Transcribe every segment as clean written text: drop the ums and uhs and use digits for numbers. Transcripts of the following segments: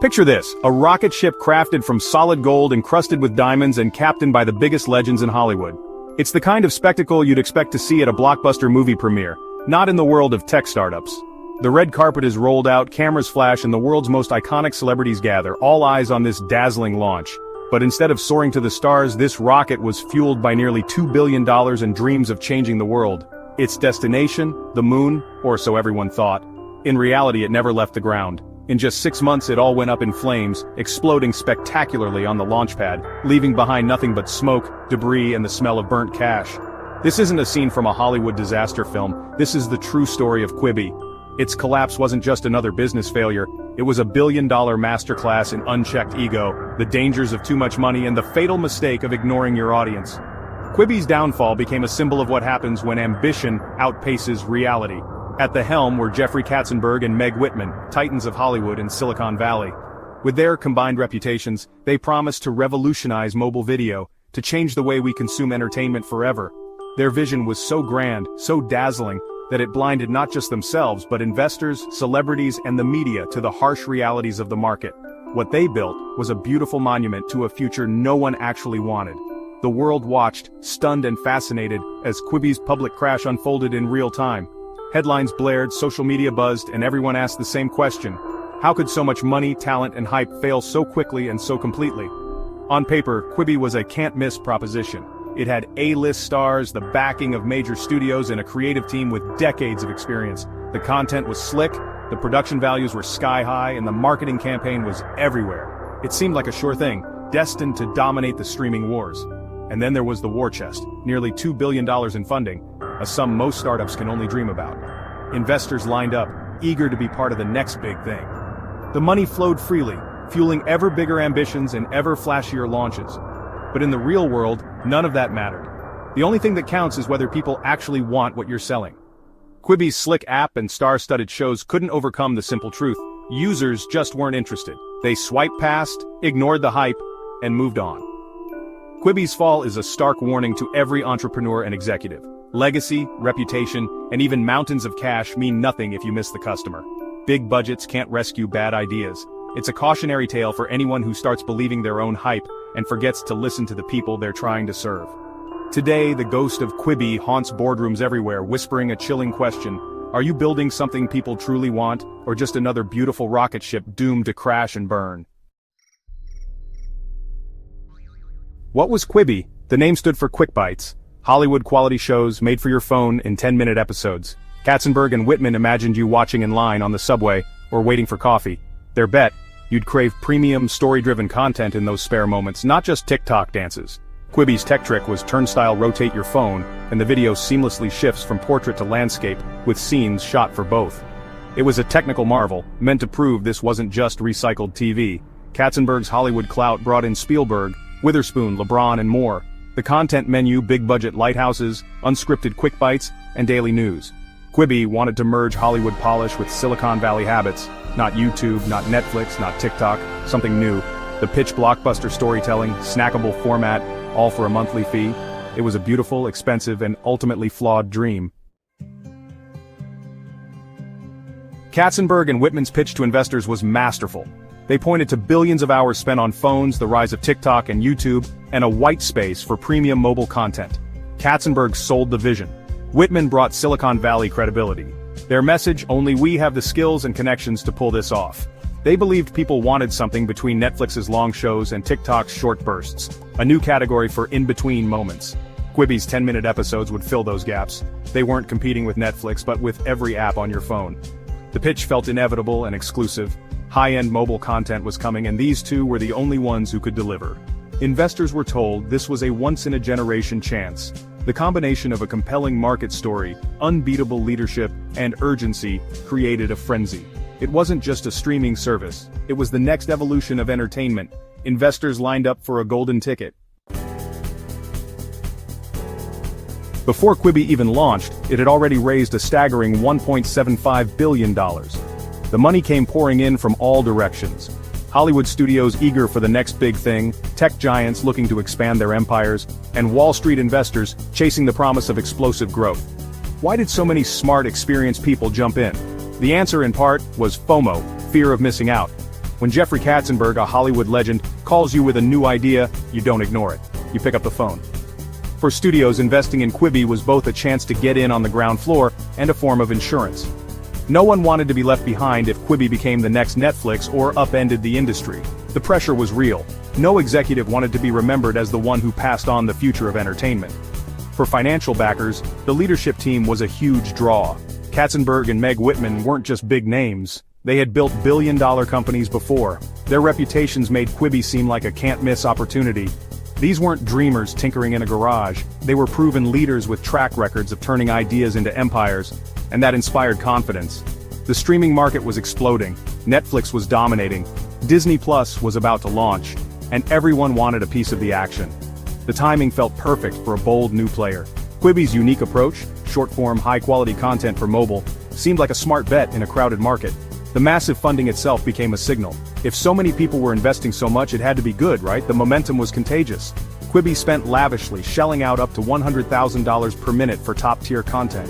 Picture this, a rocket ship crafted from solid gold encrusted with diamonds and captained by the biggest legends in Hollywood. It's the kind of spectacle you'd expect to see at a blockbuster movie premiere, not in the world of tech startups. The red carpet is rolled out, cameras flash, and the world's most iconic celebrities gather, all eyes on this dazzling launch. But instead of soaring to the stars, this rocket was fueled by nearly $2 billion and dreams of changing the world. Its destination, the moon, or so everyone thought. In reality, it never left the ground. In just 6 months, it all went up in flames, exploding spectacularly on the launch pad, leaving behind nothing but smoke, debris, and the smell of burnt cash. This isn't a scene from a Hollywood disaster film, this is the true story of Quibi. Its collapse wasn't just another business failure, it was a billion-dollar masterclass in unchecked ego, the dangers of too much money, and the fatal mistake of ignoring your audience. Quibi's downfall became a symbol of what happens when ambition outpaces reality. At the helm were Jeffrey Katzenberg and Meg Whitman, titans of Hollywood and Silicon Valley. With their combined reputations, they promised to revolutionize mobile video, to change the way we consume entertainment forever. Their vision was so grand, so dazzling, that it blinded not just themselves but investors, celebrities, and the media to the harsh realities of the market. What they built was a beautiful monument to a future no one actually wanted. The world watched, stunned and fascinated, as Quibi's public crash unfolded in real time. Headlines blared, social media buzzed, and everyone asked the same question. How could so much money, talent, and hype fail so quickly and so completely? On paper, Quibi was a can't-miss proposition. It had A-list stars, the backing of major studios, and a creative team with decades of experience. The content was slick, the production values were sky-high, and the marketing campaign was everywhere. It seemed like a sure thing, destined to dominate the streaming wars. And then there was the war chest, nearly $2 billion in funding, a sum most startups can only dream about. Investors lined up, eager to be part of the next big thing. The money flowed freely, fueling ever bigger ambitions and ever flashier launches. But in the real world, none of that mattered. The only thing that counts is whether people actually want what you're selling. Quibi's slick app and star-studded shows couldn't overcome the simple truth. Users just weren't interested. They swiped past, ignored the hype, and moved on. Quibi's fall is a stark warning to every entrepreneur and executive. Legacy, reputation, and even mountains of cash mean nothing if you miss the customer. Big budgets can't rescue bad ideas. It's a cautionary tale for anyone who starts believing their own hype and forgets to listen to the people they're trying to serve. Today, the ghost of Quibi haunts boardrooms everywhere, whispering a chilling question. Are you building something people truly want, or just another beautiful rocket ship doomed to crash and burn? What was Quibi? The name stood for Quick Bites. Hollywood quality shows made for your phone in 10-minute episodes. Katzenberg and Whitman imagined you watching in line on the subway or waiting for coffee. Their bet, you'd crave premium, story-driven content in those spare moments, not just TikTok dances. Quibi's tech trick was turnstile rotate your phone, and the video seamlessly shifts from portrait to landscape, with scenes shot for both. It was a technical marvel, meant to prove this wasn't just recycled TV. Katzenberg's Hollywood clout brought in Spielberg, Witherspoon, LeBron, and more. The content menu, big-budget lighthouses, unscripted quick bites, and daily news. Quibi wanted to merge Hollywood polish with Silicon Valley habits. Not YouTube, not Netflix, not TikTok, something new. The pitch blockbuster storytelling, snackable format, all for a monthly fee. It was a beautiful, expensive, and ultimately flawed dream. Katzenberg and Whitman's pitch to investors was masterful. They pointed to billions of hours spent on phones, the rise of TikTok and YouTube, and a white space for premium mobile content. Katzenberg sold the vision. Whitman brought Silicon Valley credibility. Their message, only we have the skills and connections to pull this off. They believed people wanted something between Netflix's long shows and TikTok's short bursts, a new category for in-between moments. Quibi's 10-minute episodes would fill those gaps. They weren't competing with Netflix but with every app on your phone. The pitch felt inevitable and exclusive. High-end mobile content was coming, and these two were the only ones who could deliver. Investors were told this was a once-in-a-generation chance. The combination of a compelling market story, unbeatable leadership, and urgency created a frenzy. It wasn't just a streaming service, it was the next evolution of entertainment. Investors lined up for a golden ticket. Before Quibi even launched, it had already raised a staggering $1.75 billion. The money came pouring in from all directions. Hollywood studios eager for the next big thing, tech giants looking to expand their empires, and Wall Street investors chasing the promise of explosive growth. Why did so many smart, experienced people jump in? The answer in part was FOMO, fear of missing out. When Jeffrey Katzenberg, a Hollywood legend, calls you with a new idea, you don't ignore it. You pick up the phone. For studios, investing in Quibi was both a chance to get in on the ground floor and a form of insurance. No one wanted to be left behind if Quibi became the next Netflix or upended the industry. The pressure was real. No executive wanted to be remembered as the one who passed on the future of entertainment. For financial backers, the leadership team was a huge draw. Katzenberg and Meg Whitman weren't just big names. They had built billion-dollar companies before. Their reputations made Quibi seem like a can't-miss opportunity. These weren't dreamers tinkering in a garage. They were proven leaders with track records of turning ideas into empires, and that inspired confidence. The streaming market was exploding. Netflix was dominating. Disney Plus was about to launch, and everyone wanted a piece of the action. The timing felt perfect for a bold new player. Quibi's unique approach, short-form, high-quality content for mobile, seemed like a smart bet in a crowded market. The massive funding itself became a signal. If so many people were investing so much, it had to be good, right? The momentum was contagious. Quibi spent lavishly, shelling out up to $100,000 per minute for top-tier content.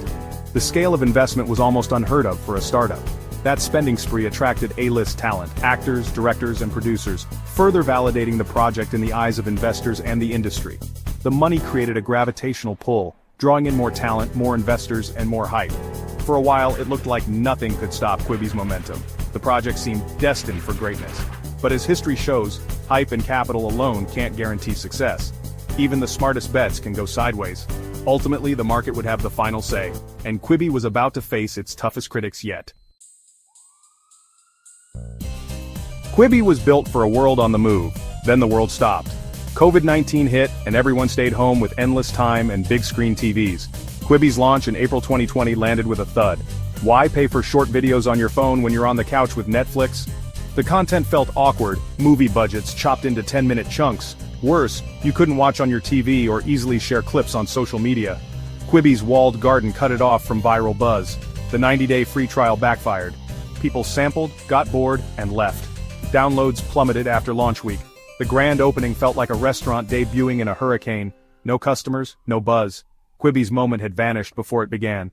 The scale of investment was almost unheard of for a startup. That spending spree attracted A-list talent, actors, directors, and producers, further validating the project in the eyes of investors and the industry. The money created a gravitational pull, drawing in more talent, more investors, and more hype. For a while, it looked like nothing could stop Quibi's momentum. The project seemed destined for greatness. But as history shows, hype and capital alone can't guarantee success. Even the smartest bets can go sideways. Ultimately, the market would have the final say, and Quibi was about to face its toughest critics yet. Quibi was built for a world on the move, then the world stopped. COVID-19 hit, and everyone stayed home with endless time and big-screen TVs. Quibi's launch in April 2020 landed with a thud. Why pay for short videos on your phone when you're on the couch with Netflix? The content felt awkward, movie budgets chopped into 10-minute chunks. Worse, you couldn't watch on your TV or easily share clips on social media. Quibi's walled garden cut it off from viral buzz. The 90-day free trial backfired. People sampled, got bored, and left. Downloads plummeted after launch week. The grand opening felt like a restaurant debuting in a hurricane. No customers, no buzz. Quibi's moment had vanished before it began.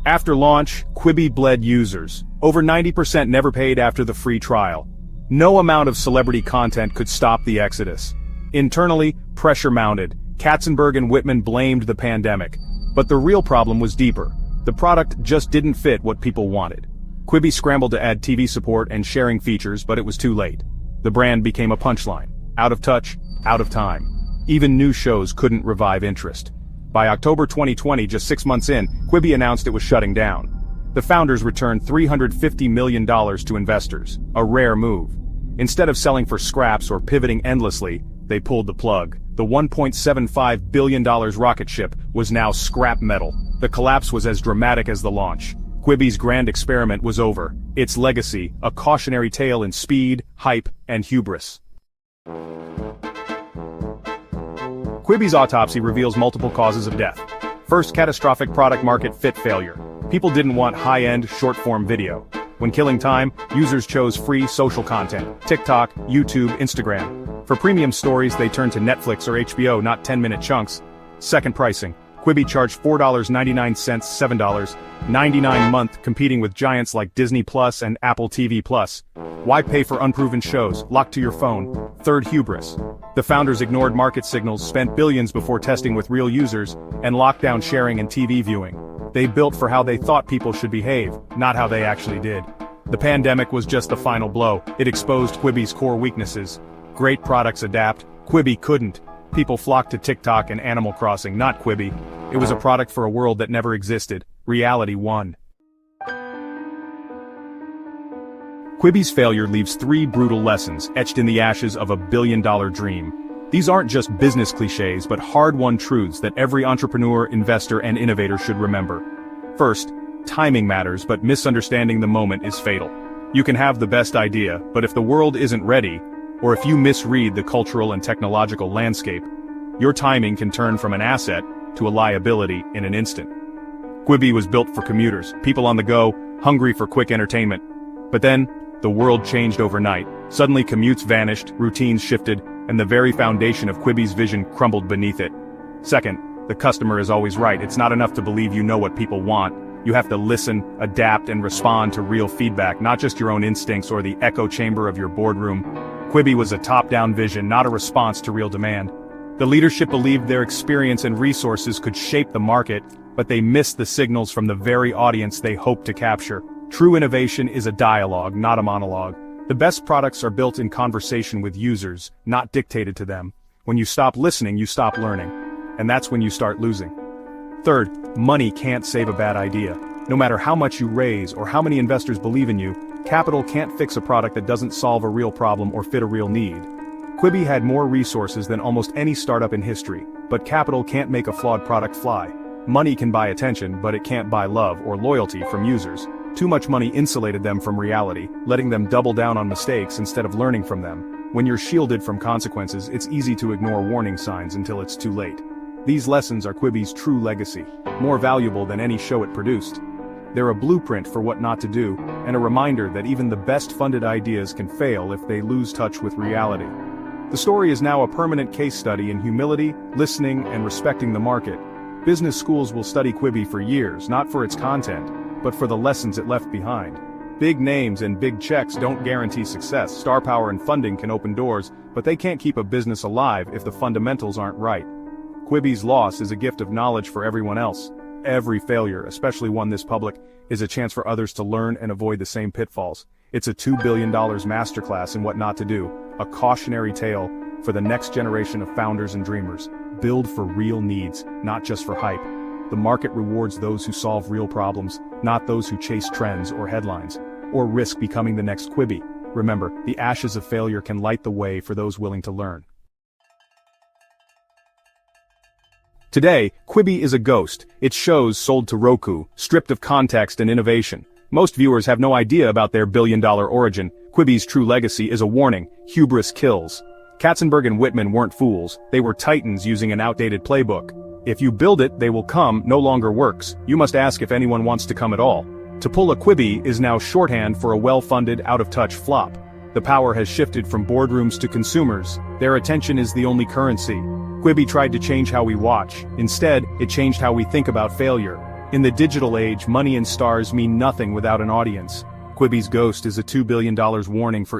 After launch, Quibi bled users. Over 90% never paid after the free trial. No amount of celebrity content could stop the exodus. Internally, pressure mounted. Katzenberg and Whitman blamed the pandemic. But the real problem was deeper. The product just didn't fit what people wanted. Quibi scrambled to add TV support and sharing features, but it was too late. The brand became a punchline. Out of touch, out of time. Even new shows couldn't revive interest. By October 2020, just 6 months in, Quibi announced it was shutting down. The founders returned $350 million to investors, a rare move. Instead of selling for scraps or pivoting endlessly, they pulled the plug. The $1.75 billion rocket ship was now scrap metal. The collapse was as dramatic as the launch. Quibi's grand experiment was over. Its legacy, a cautionary tale in speed, hype, and hubris. Quibi's autopsy reveals multiple causes of death. First, catastrophic product-market fit failure. People didn't want high-end, short-form video. When killing time, users chose free social content, TikTok, YouTube, Instagram. For premium stories, they turned to Netflix or HBO, not 10-minute chunks. Second, pricing. Quibi charged $4.99, $7.99 a month, competing with giants like Disney Plus and Apple TV Plus. Why pay for unproven shows, locked to your phone? Third, hubris. The founders ignored market signals, spent billions before testing with real users, and locked down sharing and TV viewing. They built for how they thought people should behave, not how they actually did. The pandemic was just the final blow. It exposed Quibi's core weaknesses. Great products adapt. Quibi couldn't. People flocked to TikTok and Animal Crossing, not Quibi. It was a product for a world that never existed. Reality won. Quibi's failure leaves 3 brutal lessons etched in the ashes of a billion-dollar dream. These aren't just business cliches, but hard-won truths that every entrepreneur, investor, and innovator should remember. First, timing matters, but misunderstanding the moment is fatal. You can have the best idea, but if the world isn't ready, or if you misread the cultural and technological landscape, your timing can turn from an asset to a liability in an instant. Quibi was built for commuters, people on the go, hungry for quick entertainment. But then, the world changed overnight. Suddenly commutes vanished, routines shifted, and the very foundation of Quibi's vision crumbled beneath it. Second, the customer is always right. It's not enough to believe you know what people want. You have to listen, adapt, and respond to real feedback, not just your own instincts or the echo chamber of your boardroom. Quibi was a top-down vision, not a response to real demand. The leadership believed their experience and resources could shape the market, but they missed the signals from the very audience they hoped to capture. True innovation is a dialogue, not a monologue. The best products are built in conversation with users, not dictated to them. When you stop listening, you stop learning. And that's when you start losing. Third, money can't save a bad idea. No matter how much you raise or how many investors believe in you, capital can't fix a product that doesn't solve a real problem or fit a real need. Quibi had more resources than almost any startup in history, but capital can't make a flawed product fly. Money can buy attention, but it can't buy love or loyalty from users. Too much money insulated them from reality, letting them double down on mistakes instead of learning from them. When you're shielded from consequences, it's easy to ignore warning signs until it's too late. These lessons are Quibi's true legacy, more valuable than any show it produced. They're a blueprint for what not to do, and a reminder that even the best-funded ideas can fail if they lose touch with reality. The story is now a permanent case study in humility, listening, and respecting the market. Business schools will study Quibi for years, not for its content, but for the lessons it left behind. Big names and big checks don't guarantee success. Star power and funding can open doors, but they can't keep a business alive if the fundamentals aren't right. Quibi's loss is a gift of knowledge for everyone else. Every failure, especially one this public, is a chance for others to learn and avoid the same pitfalls. It's a $2 billion masterclass in what not to do, a cautionary tale for the next generation of founders and dreamers. Build for real needs, not just for hype. The market rewards those who solve real problems, not those who chase trends or headlines, or risk becoming the next Quibi. Remember, the ashes of failure can light the way for those willing to learn. Today, Quibi is a ghost. Its shows sold to Roku, stripped of context and innovation. Most viewers have no idea about their billion-dollar origin. Quibi's true legacy is a warning: hubris kills. Katzenberg and Whitman weren't fools, they were titans using an outdated playbook. If you build it, they will come no longer works. You must ask if anyone wants to come at all. To pull a Quibi is now shorthand for a well-funded, out-of-touch flop. The power has shifted from boardrooms to consumers. Their attention is the only currency. Quibi tried to change how we watch. Instead, it changed how we think about failure. In the digital age, money and stars mean nothing without an audience. Quibi's ghost is a $2 billion warning for